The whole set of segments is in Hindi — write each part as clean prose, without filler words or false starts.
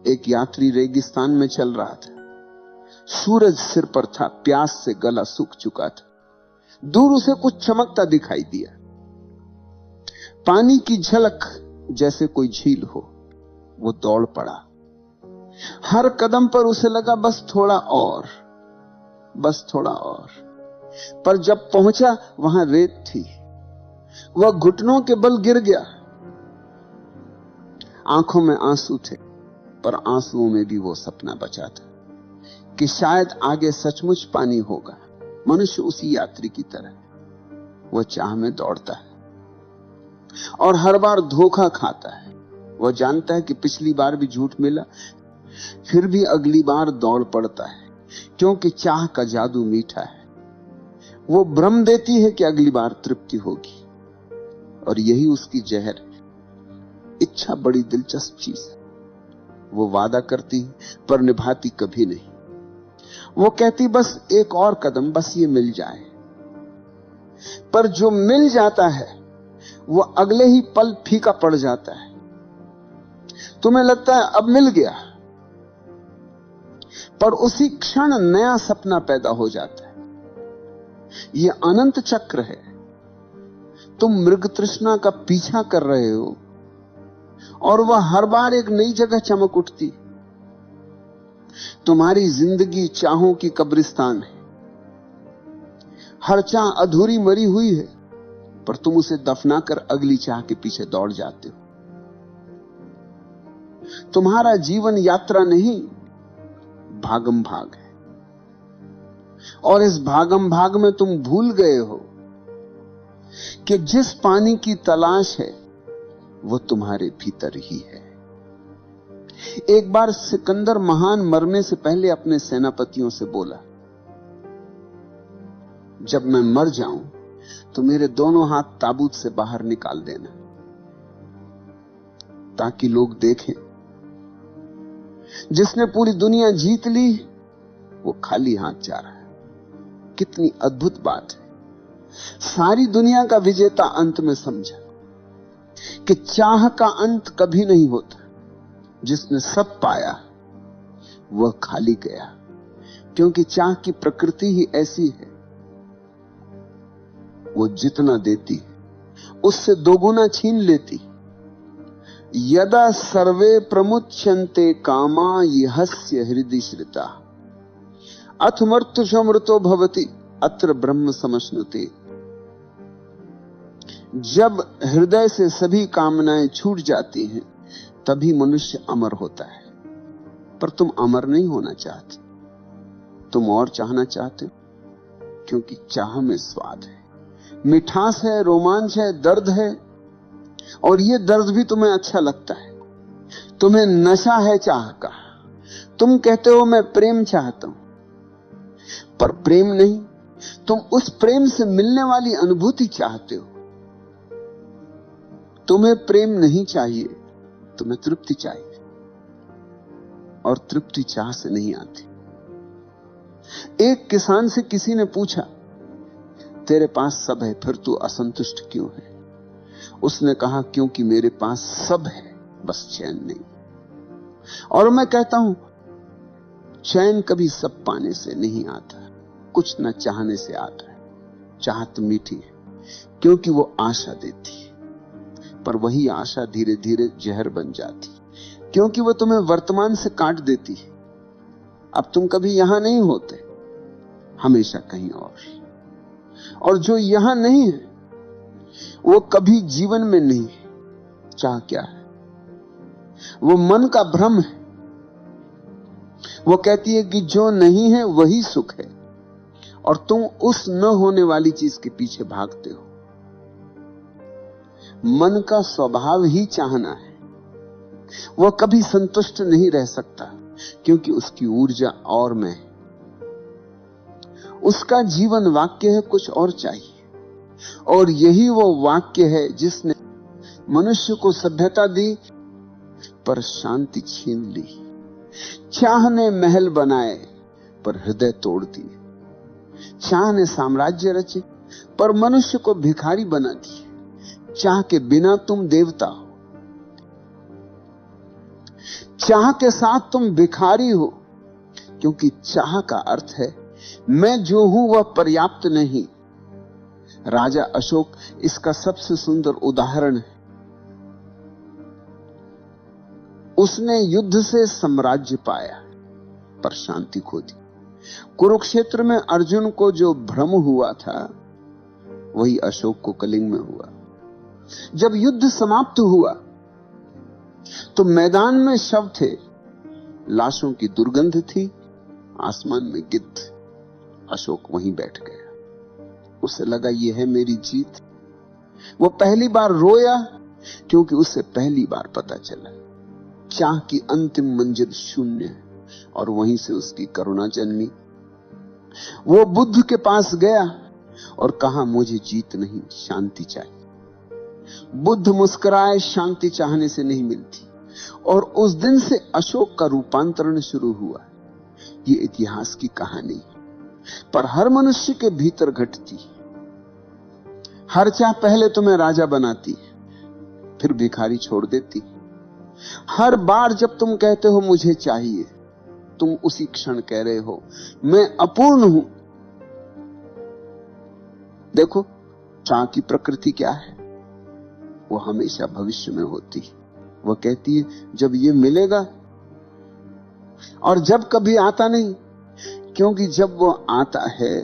एक यात्री रेगिस्तान में चल रहा था। सूरज सिर पर था, प्यास से गला सूख चुका था। दूर उसे कुछ चमकता दिखाई दिया, पानी की झलक जैसे कोई झील हो। वो दौड़ पड़ा। हर कदम पर उसे लगा बस थोड़ा और, बस थोड़ा और। पर जब पहुंचा वहां रेत थी। वह घुटनों के बल गिर गया। आंखों में आंसू थे, पर आंसुओं में भी वो सपना बचा था कि शायद आगे सचमुच पानी होगा। मनुष्य उसी यात्री की तरह वह चाह में दौड़ता है और हर बार धोखा खाता है। वह जानता है कि पिछली बार भी झूठ मिला, फिर भी अगली बार दौड़ पड़ता है, क्योंकि चाह का जादू मीठा है। वो भ्रम देती है कि अगली बार तृप्ति होगी, और यही उसकी जहर है। इच्छा बड़ी दिलचस्प चीज है। वो वादा करती पर निभाती कभी नहीं। वो कहती बस एक और कदम, बस ये मिल जाए। पर जो मिल जाता है वो अगले ही पल फीका पड़ जाता है। तुम्हें लगता है अब मिल गया, पर उसी क्षण नया सपना पैदा हो जाता है। ये अनंत चक्र है। तुम मृग तृष्णा का पीछा कर रहे हो और वह हर बार एक नई जगह चमक उठती। तुम्हारी जिंदगी चाहों की कब्रिस्तान है। हर चाह अधूरी मरी हुई है, पर तुम उसे दफना कर अगली चाह के पीछे दौड़ जाते हो। तुम्हारा जीवन यात्रा नहीं, भागम भाग है। और इस भागम भाग में तुम भूल गए हो कि जिस पानी की तलाश है वो तुम्हारे भीतर ही है। एक बार सिकंदर महान मरने से पहले अपने सेनापतियों से बोला, जब मैं मर जाऊं तो मेरे दोनों हाथ ताबूत से बाहर निकाल देना, ताकि लोग देखें जिसने पूरी दुनिया जीत ली वो खाली हाथ जा रहा है। कितनी अद्भुत बात है। सारी दुनिया का विजेता अंत में समझा कि चाह का अंत कभी नहीं होता। जिसने सब पाया वह खाली गया, क्योंकि चाह की प्रकृति ही ऐसी है। वो जितना देती उससे दोगुना छीन लेती। यदा सर्वे प्रमुच्यन्ते कामा यहस्य हृदि श्रिता अथ मृत्युषमृतो भवति अत्र ब्रह्म समश्नुते। जब हृदय से सभी कामनाएं छूट जाती हैं तभी मनुष्य अमर होता है। पर तुम अमर नहीं होना चाहते, तुम और चाहना चाहते हो, क्योंकि चाह में स्वाद है, मिठास है, रोमांच है, दर्द है। और ये दर्द भी तुम्हें अच्छा लगता है। तुम्हें नशा है चाह का। तुम कहते हो मैं प्रेम चाहता हूं, पर प्रेम नहीं, तुम उस प्रेम से मिलने वाली अनुभूति चाहते हो। तुम्हें प्रेम नहीं चाहिए, तुम्हें तृप्ति चाहिए, और तृप्ति चाह से नहीं आती। एक किसान से किसी ने पूछा, तेरे पास सब है फिर तू असंतुष्ट क्यों है? उसने कहा, क्योंकि मेरे पास सब है, बस चैन नहीं। और मैं कहता हूं, चैन कभी सब पाने से नहीं आता, कुछ न चाहने से आता है। चाहत मीठी है क्योंकि वो आशा देती है, पर वही आशा धीरे धीरे जहर बन जाती, क्योंकि वो तुम्हें वर्तमान से काट देती है। अब तुम कभी यहां नहीं होते, हमेशा कहीं और जो यहां नहीं है वो कभी जीवन में नहीं है। चाह क्या है? वो मन का भ्रम है। वो कहती है कि जो नहीं है वही सुख है, और तुम उस न होने वाली चीज के पीछे भागते हो। मन का स्वभाव ही चाहना है। वह कभी संतुष्ट नहीं रह सकता, क्योंकि उसकी ऊर्जा और में है। उसका जीवन वाक्य है कुछ और चाहिए, और यही वो वाक्य है जिसने मनुष्य को सभ्यता दी पर शांति छीन ली। चाह ने महल बनाए पर हृदय तोड़ दिए। चाह ने साम्राज्य रचे पर मनुष्य को भिखारी बना दिए। चाह के बिना तुम देवता हो। चाह के साथ तुम भिखारी हो, क्योंकि चाह का अर्थ है मैं जो हूं वह पर्याप्त नहीं। राजा अशोक इसका सबसे सुंदर उदाहरण है। उसने युद्ध से साम्राज्य पाया पर शांति खो दी। कुरुक्षेत्र में अर्जुन को जो भ्रम हुआ था वही अशोक को कलिंग में हुआ। जब युद्ध समाप्त हुआ तो मैदान में शव थे, लाशों की दुर्गंध थी, आसमान में गिद्ध। अशोक वहीं बैठ गया। उसे लगा यह है मेरी जीत। वो पहली बार रोया क्योंकि उसे पहली बार पता चला चाह की अंतिम मंजिल शून्य है, और वहीं से उसकी करुणा जन्मी। वो बुद्ध के पास गया और कहा मुझे जीत नहीं, शांति चाहिए। बुद्ध मुस्कुराए, शांति चाहने से नहीं मिलती। और उस दिन से अशोक का रूपांतरण शुरू हुआ। ये इतिहास की कहानी है, पर हर मनुष्य के भीतर घटती। हर चाह पहले तुम्हें राजा बनाती, फिर भिखारी छोड़ देती। हर बार जब तुम कहते हो मुझे चाहिए, तुम उसी क्षण कह रहे हो मैं अपूर्ण हूं। देखो चाह की प्रकृति क्या है, वो हमेशा भविष्य में होती है। वो कहती है जब ये मिलेगा, और जब कभी आता नहीं, क्योंकि जब वो आता है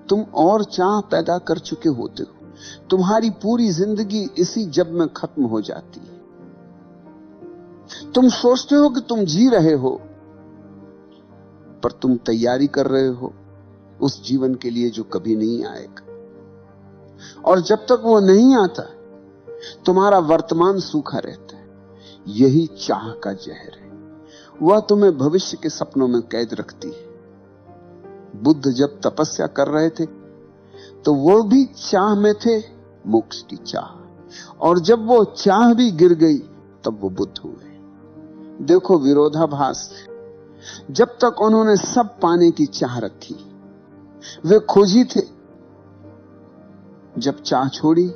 तुम और चाह पैदा कर चुके होते हो। तुम्हारी पूरी जिंदगी इसी जब में खत्म हो जाती है। तुम सोचते हो कि तुम जी रहे हो, पर तुम तैयारी कर रहे हो उस जीवन के लिए जो कभी नहीं आएगा। और जब तक वो नहीं आता तुम्हारा वर्तमान सूखा रहता है। यही चाह का जहर है, वह तुम्हें भविष्य के सपनों में कैद रखती है। बुद्ध जब तपस्या कर रहे थे तो वो भी चाह में थे, मोक्ष की चाह। और जब वो चाह भी गिर गई तब वो बुद्ध हुए। देखो विरोधाभास। जब तक उन्होंने सब पाने की चाह रखी, वे खोजी थे। जब चाह छोड़ी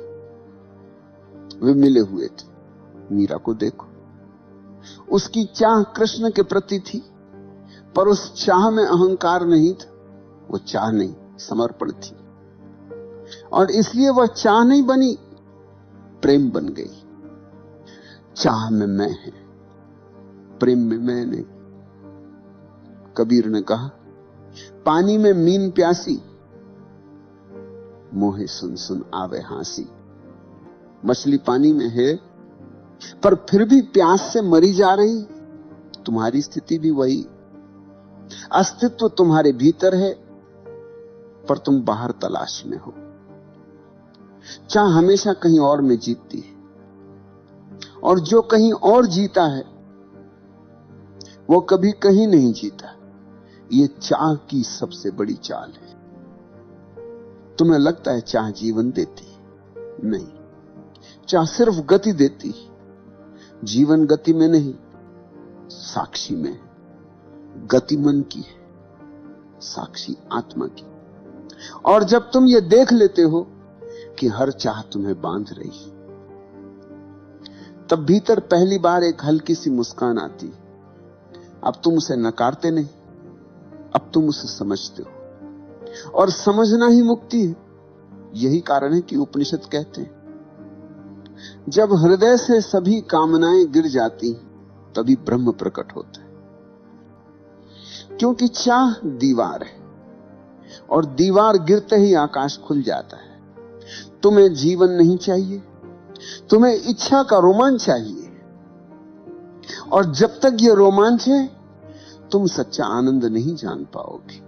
वे मिले हुए थे। मीरा को देखो, उसकी चाह कृष्ण के प्रति थी, पर उस चाह में अहंकार नहीं था। वो चाह नहीं, समर्पण थी। और इसलिए वह चाह नहीं बनी, प्रेम बन गई। चाह में मैं है, प्रेम में मैं नहीं। कबीर ने कहा पानी में मीन प्यासी, मोहे सुन सुन आवे हांसी। मछली पानी में है पर फिर भी प्यास से मरी जा रही। तुम्हारी स्थिति भी वही। अस्तित्व तुम्हारे भीतर है पर तुम बाहर तलाश में हो। चाह हमेशा कहीं और में जीतती है, और जो कहीं और जीता है वो कभी कहीं नहीं जीता। ये चाह की सबसे बड़ी चाल है। तुम्हें लगता है चाह जीवन देती है, नहीं। चाह सिर्फ गति देती है। जीवन गति में नहीं, साक्षी में। गति मन की है, साक्षी आत्मा की। और जब तुम ये देख लेते हो कि हर चाह तुम्हें बांध रही, तब भीतर पहली बार एक हल्की सी मुस्कान आती। अब तुम उसे नकारते नहीं, अब तुम उसे समझते हो। और समझना ही मुक्ति है। यही कारण है कि उपनिषद कहते हैं जब हृदय से सभी कामनाएं गिर जाती तभी ब्रह्म प्रकट होता है। क्योंकि चाह दीवार है, और दीवार गिरते ही आकाश खुल जाता है। तुम्हें जीवन नहीं चाहिए, तुम्हें इच्छा का रोमांच चाहिए। और जब तक यह रोमांच है तुम सच्चा आनंद नहीं जान पाओगे।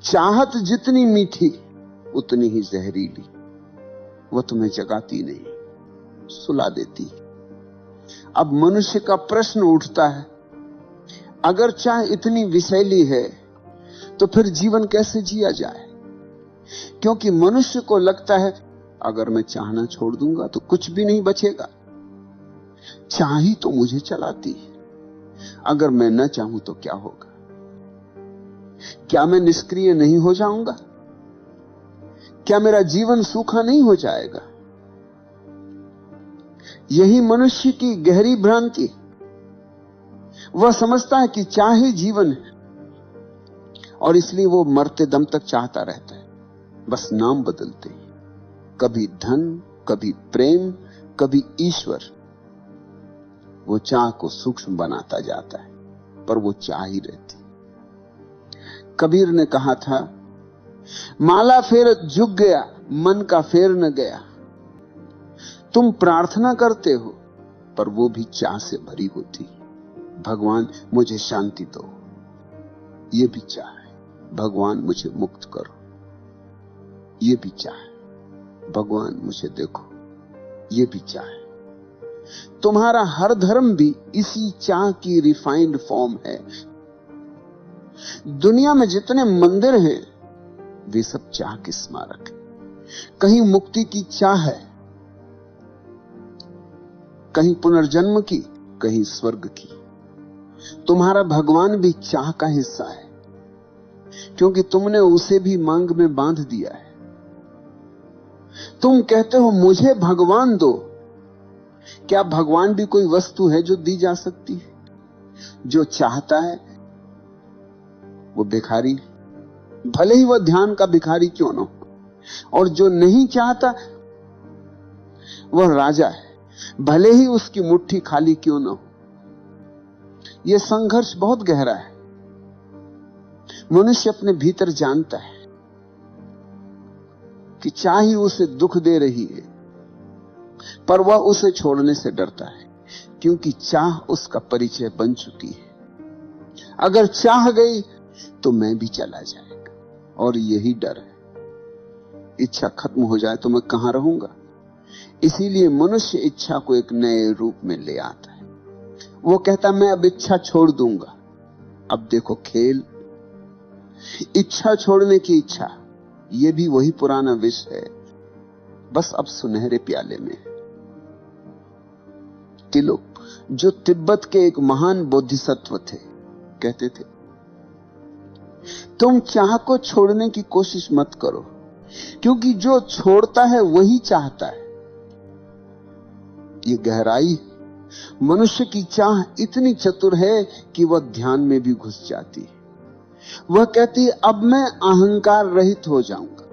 चाहत जितनी मीठी उतनी ही जहरीली। वह तुम्हें जगाती नहीं, सुला देती। अब मनुष्य का प्रश्न उठता है, अगर चाह इतनी विषैली है तो फिर जीवन कैसे जिया जाए? क्योंकि मनुष्य को लगता है अगर मैं चाहना छोड़ दूंगा तो कुछ भी नहीं बचेगा। चाह ही तो मुझे चलाती है। अगर मैं न चाहूं तो क्या होगा? क्या मैं निष्क्रिय नहीं हो जाऊंगा? क्या मेरा जीवन सूखा नहीं हो जाएगा? यही मनुष्य की गहरी भ्रांति। वह समझता है कि चाहे जीवन है और इसलिए वो मरते दम तक चाहता रहता है, बस नाम बदलते ही, कभी धन, कभी प्रेम, कभी ईश्वर। वो चाह को सूक्ष्म बनाता जाता है, पर वो चाह ही रहती। कबीर ने कहा था, माला फेरत झुक गया, मन का फेर न गया। तुम प्रार्थना करते हो, पर वो भी चाह से भरी होती। भगवान मुझे शांति दो, ये भी चाह है। भगवान मुझे मुक्त करो, ये भी चाह है। भगवान मुझे देखो, ये भी चाह है। तुम्हारा हर धर्म भी इसी चाह की रिफाइंड फॉर्म है। दुनिया में जितने मंदिर हैं, वे सब चाह के स्मारक हैं। कहीं मुक्ति की चाह है, कहीं पुनर्जन्म की, कहीं स्वर्ग की। तुम्हारा भगवान भी चाह का हिस्सा है, क्योंकि तुमने उसे भी मांग में बांध दिया है। तुम कहते हो मुझे भगवान दो। क्या भगवान भी कोई वस्तु है जो दी जा सकती है? जो चाहता है वो भिखारी, भले ही वह ध्यान का भिखारी क्यों न हो, और जो नहीं चाहता वह राजा है, भले ही उसकी मुट्ठी खाली क्यों न हो। यह संघर्ष बहुत गहरा है। मनुष्य अपने भीतर जानता है कि चाह ही उसे दुख दे रही है, पर वह उसे छोड़ने से डरता है, क्योंकि चाह उसका परिचय बन चुकी है। अगर चाह गई तो मैं भी चला जाएगा, और यही डर है। इच्छा खत्म हो जाए तो मैं कहां रहूंगा। इसीलिए मनुष्य इच्छा को एक नए रूप में ले आता है। वो कहता मैं अब इच्छा छोड़ दूंगा। अब देखो खेल, इच्छा छोड़ने की इच्छा, ये भी वही पुराना विष है, बस अब सुनहरे प्याले में। तिलक, जो तिब्बत के एक महान बोधिसत्व थे, कहते थे तुम चाह को छोड़ने की कोशिश मत करो, क्योंकि जो छोड़ता है वही चाहता है। ये गहराई। मनुष्य की चाह इतनी चतुर है कि वह ध्यान में भी घुस जाती है। वह कहती है अब मैं अहंकार रहित हो जाऊंगा।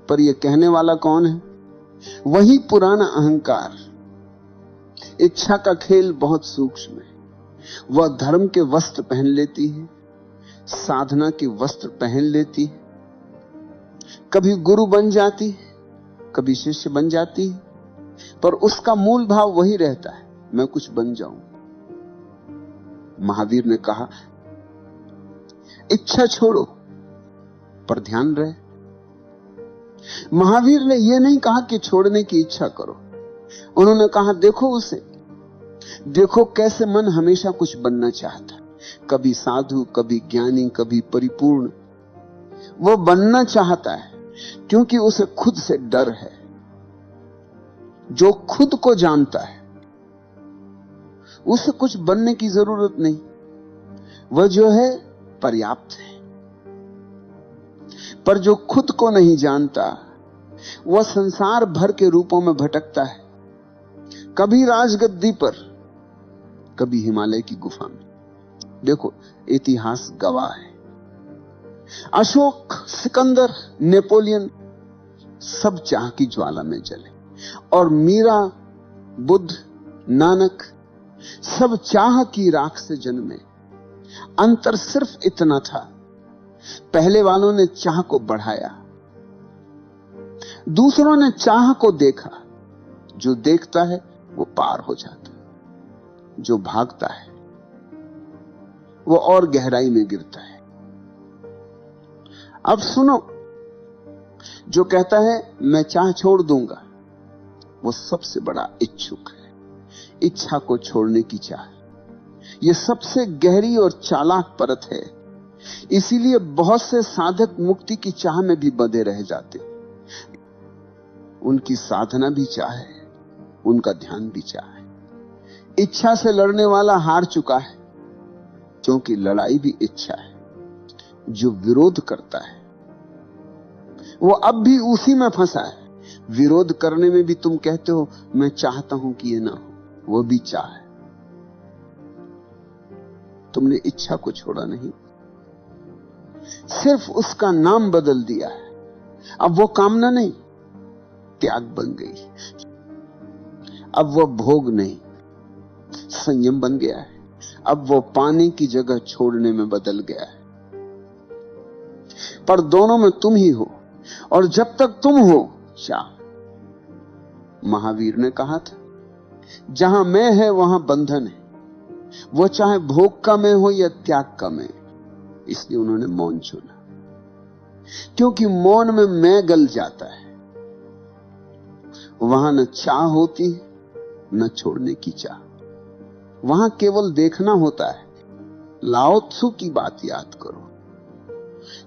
पर यह कहने वाला कौन है? वही पुराना अहंकार। इच्छा का खेल बहुत सूक्ष्म है। वह धर्म के वस्त्र पहन लेती है, साधना के वस्त्र पहन लेती है, कभी गुरु बन जाती है, कभी शिष्य बन जाती है, पर उसका मूल भाव वही रहता है, मैं कुछ बन जाऊं। महावीर ने कहा इच्छा छोड़ो, पर ध्यान रहे। महावीर ने यह नहीं कहा कि छोड़ने की इच्छा करो। उन्होंने कहा देखो उसे, देखो कैसे मन हमेशा कुछ बनना चाहता है, कभी साधु, कभी ज्ञानी, कभी परिपूर्ण। वो बनना चाहता है क्योंकि उसे खुद से डर है। जो खुद को जानता है उसे कुछ बनने की जरूरत नहीं, वह जो है पर्याप्त है। पर जो खुद को नहीं जानता, वह संसार भर के रूपों में भटकता है, कभी राजगद्दी पर, कभी हिमालय की गुफा में। देखो इतिहास गवाह है। अशोक, सिकंदर, नेपोलियन सब चाह की ज्वाला में जले, और मीरा, बुद्ध, नानक सब चाह की राख से जन्मे। अंतर सिर्फ इतना था, पहले वालों ने चाह को बढ़ाया, दूसरों ने चाह को देखा। जो देखता है वो पार हो जाता है, जो भागता है वो और गहराई में गिरता है। अब सुनो, जो कहता है मैं चाह छोड़ दूंगा, वो सबसे बड़ा इच्छुक है। इच्छा को छोड़ने की चाह, यह सबसे गहरी और चालाक परत है। इसीलिए बहुत से साधक मुक्ति की चाह में भी बंधे रह जाते। उनकी साधना भी चाह है, उनका ध्यान भी चाह है। इच्छा से लड़ने वाला हार चुका है, क्योंकि लड़ाई भी इच्छा है। जो विरोध करता है वो अब भी उसी में फंसा है, विरोध करने में भी तुम कहते हो मैं चाहता हूं कि ये ना हो, वो भी चाह है। तुमने इच्छा को छोड़ा नहीं, सिर्फ उसका नाम बदल दिया है। अब वो कामना नहीं, त्याग बन गई। अब वो भोग नहीं, संयम बन गया है। अब वो पाने की जगह छोड़ने में बदल गया है। पर दोनों में तुम ही हो, और जब तक तुम हो चाह। महावीर ने कहा था, जहां मैं है वहां बंधन है। वो चाहे भोग का मैं हो या त्याग का मैं, इसलिए उन्होंने मौन चुना, क्योंकि मौन में मैं गल जाता है। वहां न चाह होती है न छोड़ने की चाह, वहां केवल देखना होता है। लाओ त्सु की बात याद करो,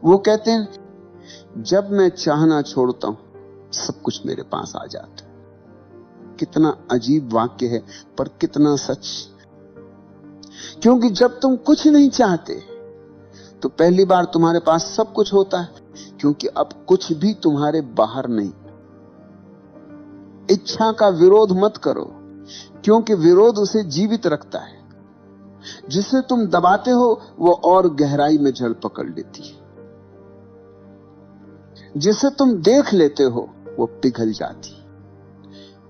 वो कहते हैं जब मैं चाहना छोड़ता हूं सब कुछ मेरे पास आ जाता है। कितना अजीब वाक्य है, पर कितना सच। क्योंकि जब तुम कुछ नहीं चाहते तो पहली बार तुम्हारे पास सब कुछ होता है, क्योंकि अब कुछ भी तुम्हारे बाहर नहीं। इच्छा का विरोध मत करो, क्योंकि विरोध उसे जीवित रखता है। जिसे तुम दबाते हो वो और गहराई में जड़ पकड़ लेती है। जिसे तुम देख लेते हो वो पिघल जाती है।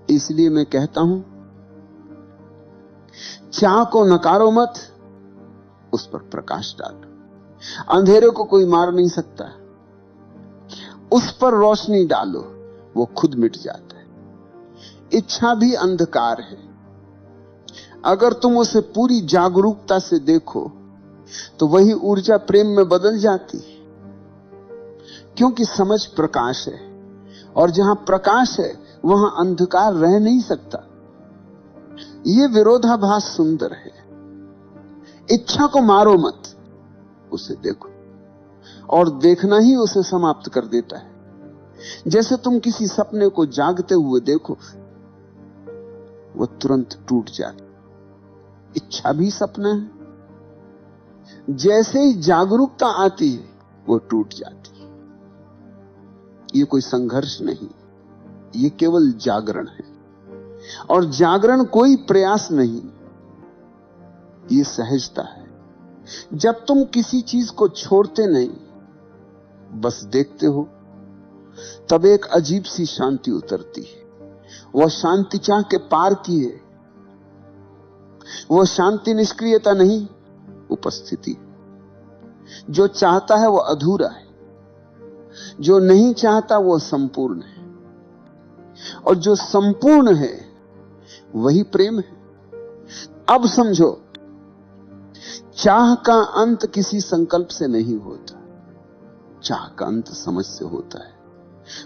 इसलिए मैं कहता हूं, चाह को नकारो मत, उस पर प्रकाश डालो। अंधेरे को कोई मार नहीं सकता, उस पर रोशनी डालो, वो खुद मिट जाता है। इच्छा भी अंधकार है, अगर तुम उसे पूरी जागरूकता से देखो तो वही ऊर्जा प्रेम में बदल जाती है। क्योंकि समझ प्रकाश है, और जहां प्रकाश है वहां अंधकार रह नहीं सकता। यह विरोधाभास सुंदर है। इच्छा को मारो मत, उसे देखो, और देखना ही उसे समाप्त कर देता है। जैसे तुम किसी सपने को जागते हुए देखो, वो तुरंत टूट जाता। इच्छा भी सपना है, जैसे ही जागरूकता आती है वो टूट जाती है। ये कोई संघर्ष नहीं, ये केवल जागरण है। और जागरण कोई प्रयास नहीं, ये सहजता है। जब तुम किसी चीज को छोड़ते नहीं, बस देखते हो, तब एक अजीब सी शांति उतरती है। वह शांति चाह के पार की है। वह शांति निष्क्रियता नहीं, उपस्थिति। जो चाहता है वह अधूरा है, जो नहीं चाहता वह संपूर्ण है, और जो संपूर्ण है वही प्रेम है। अब समझो, चाह का अंत किसी संकल्प से नहीं होता, चाह का अंत समझ से होता है।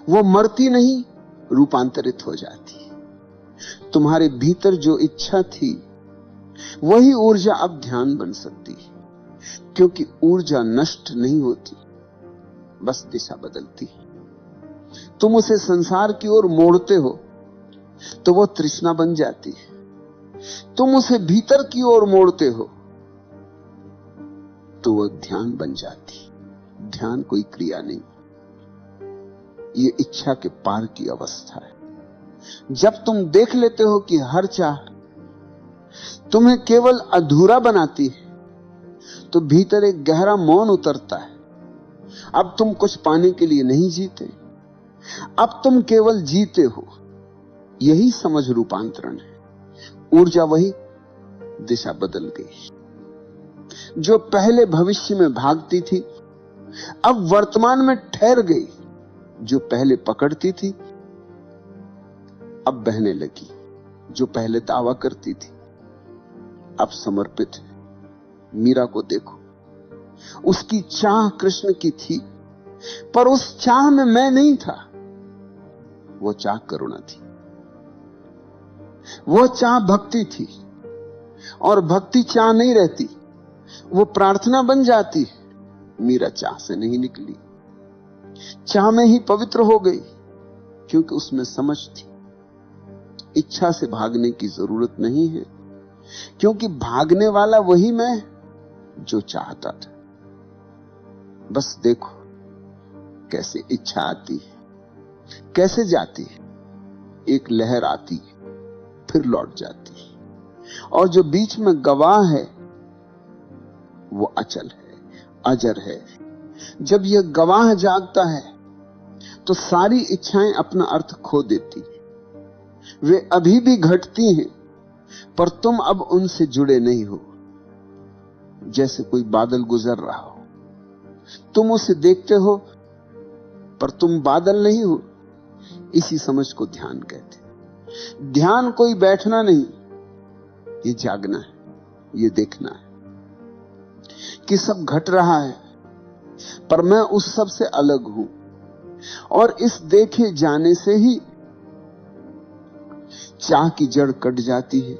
वो मरती नहीं, रूपांतरित हो जाती है। तुम्हारे भीतर जो इच्छा थी वही ऊर्जा अब ध्यान बन सकती है, क्योंकि ऊर्जा नष्ट नहीं होती, बस दिशा बदलती है। तुम उसे संसार की ओर मोड़ते हो तो वो तृष्णा बन जाती है। तुम उसे भीतर की ओर मोड़ते हो तो वो ध्यान बन जाती है। ध्यान कोई क्रिया नहीं, ये इच्छा के पार की अवस्था है। जब तुम देख लेते हो कि हर चाह तुम्हें केवल अधूरा बनाती है, तो भीतर एक गहरा मौन उतरता है। अब तुम कुछ पाने के लिए नहीं जीते, अब तुम केवल जीते हो। यही समझ रूपांतरण है। ऊर्जा वही, दिशा बदल गई। जो पहले भविष्य में भागती थी अब वर्तमान में ठहर गई। जो पहले पकड़ती थी अब बहने लगी। जो पहले दावा करती थी अब समर्पित है। मीरा को देखो, उसकी चाह कृष्ण की थी, पर उस चाह में मैं नहीं था। वो चाह करुणा थी, वो चाह भक्ति थी, और भक्ति चाह नहीं रहती, वो प्रार्थना बन जाती है। मीरा चाह से नहीं निकली, चाह में ही पवित्र हो गई, क्योंकि उसमें समझ थी। इच्छा से भागने की जरूरत नहीं है, क्योंकि भागने वाला वही मैं जो चाहता था। बस देखो कैसे इच्छा आती है, कैसे जाती है। एक लहर आती है, फिर लौट जाती है। और जो बीच में गवाह है वो अचल है, अजर है। जब यह गवाह जागता है तो सारी इच्छाएं अपना अर्थ खो देती हैं। वे अभी भी घटती हैं, पर तुम अब उनसे जुड़े नहीं हो। जैसे कोई बादल गुजर रहा हो, तुम उसे देखते हो पर तुम बादल नहीं हो। इसी समझ को ध्यान कहते हैं। ध्यान कोई बैठना नहीं, ये जागना है, ये देखना है कि सब घट रहा है पर मैं उस सब से अलग हूं। और इस देखे जाने से ही चाह की जड़ कट जाती है,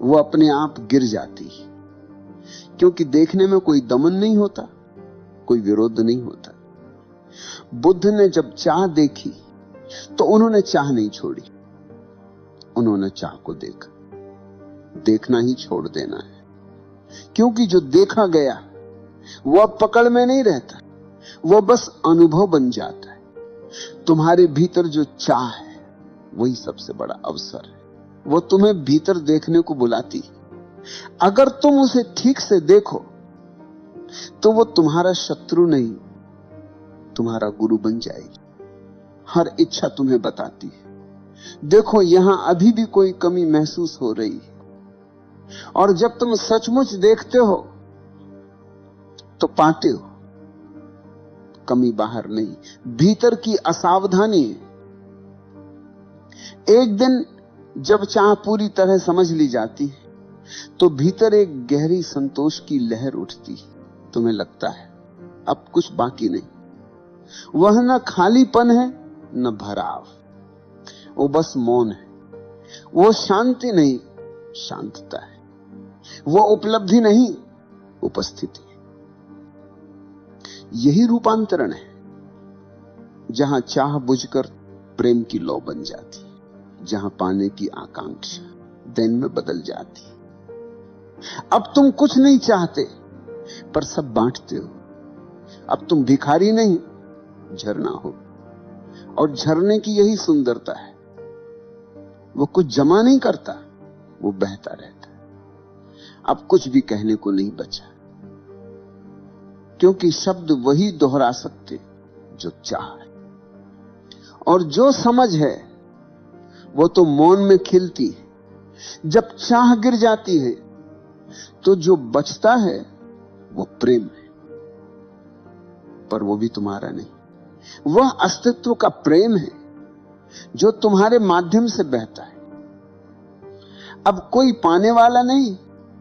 वो अपने आप गिर जाती है। क्योंकि देखने में कोई दमन नहीं होता, कोई विरोध नहीं होता। बुद्ध ने जब चाह देखी तो उन्होंने चाह नहीं छोड़ी, उन्होंने चाह को देखा। देखना ही छोड़ देना है, क्योंकि जो देखा गया वो अब पकड़ में नहीं रहता, वो बस अनुभव बन जाता है। तुम्हारे भीतर जो चाह है वही सबसे बड़ा अवसर है। वो तुम्हें भीतर देखने को बुलाती है। अगर तुम उसे ठीक से देखो तो वो तुम्हारा शत्रु नहीं, तुम्हारा गुरु बन जाएगी। हर इच्छा तुम्हें बताती है, देखो यहां अभी भी कोई कमी महसूस हो रही है। और जब तुम सचमुच देखते हो तो पाते हो कमी बाहर नहीं, भीतर की असावधानी है। एक दिन जब चाह पूरी तरह समझ ली जाती है तो भीतर एक गहरी संतोष की लहर उठती है। तुम्हें लगता है अब कुछ बाकी नहीं। वह न खालीपन है न भराव, वो बस मौन है। वो शांति नहीं, शांतता है। वो उपलब्धि नहीं, उपस्थिति है। यही रूपांतरण है जहां चाह बुझकर प्रेम की लौ बन जाती है, जहां पाने की आकांक्षा दैन में बदल जाती है। अब तुम कुछ नहीं चाहते पर सब बांटते हो। अब तुम भिखारी नहीं, झरना हो। और झरने की यही सुंदरता है, वो कुछ जमा नहीं करता, वो बहता रहता है। अब कुछ भी कहने को नहीं बचा, क्योंकि शब्द वही दोहरा सकते जो चाह है। और जो समझ है वो तो मौन में खिलती है। जब चाह गिर जाती है तो जो बचता है वो प्रेम है, पर वो भी तुम्हारा नहीं। वह अस्तित्व का प्रेम है जो तुम्हारे माध्यम से बहता है। अब कोई पाने वाला नहीं,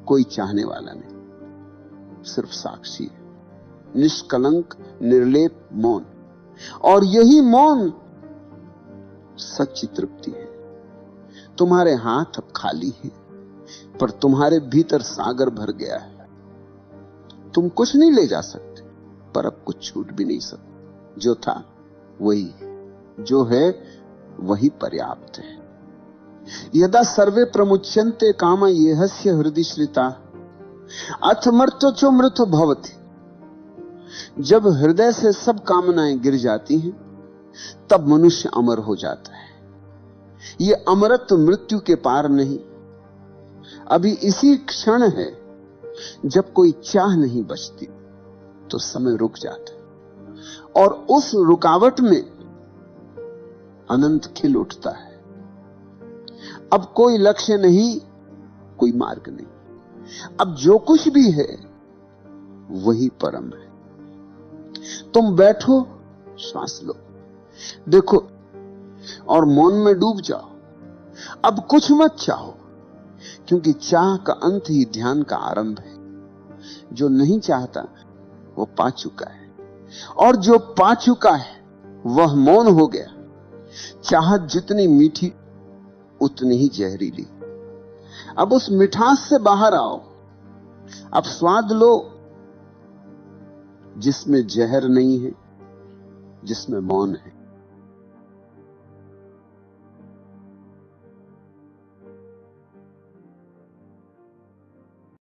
कोई चाहने वाला नहीं, सिर्फ साक्षी है, निष्कलंक निर्लेप मौन। और यही मौन सच्ची तृप्ति है। तुम्हारे हाथ अब खाली है पर तुम्हारे भीतर सागर भर गया है। तुम कुछ नहीं ले जा सकते पर अब कुछ छूट भी नहीं सकते। जो था वही है, जो है वही पर्याप्त है। यदा सर्वे प्रमुच्यन्ते कामा येहस्य हृदि श्रिता अथ मर्त्यो च मृतो भवति। जब हृदय से सब कामनाएं गिर जाती हैं तब मनुष्य अमर हो जाता है। ये अमरत्व मृत्यु के पार नहीं, अभी इसी क्षण है जब कोई चाह नहीं बचती तो समय रुक जाता है। और उस रुकावट में अनंत खिल उठता है। अब कोई लक्ष्य नहीं, कोई मार्ग नहीं। अब जो कुछ भी है वही परम है। तुम बैठो, श्वास लो, देखो और मौन में डूब जाओ। अब कुछ मत चाहो, क्योंकि चाह का अंत ही ध्यान का आरंभ है। जो नहीं चाहता वो पा चुका है, और जो पा चुका है वह मौन हो गया। चाहत जितनी मीठी उतनी ही जहरीली। अब उस मिठास से बाहर आओ। अब स्वाद लो जिसमें जहर नहीं है, जिसमें मौन है।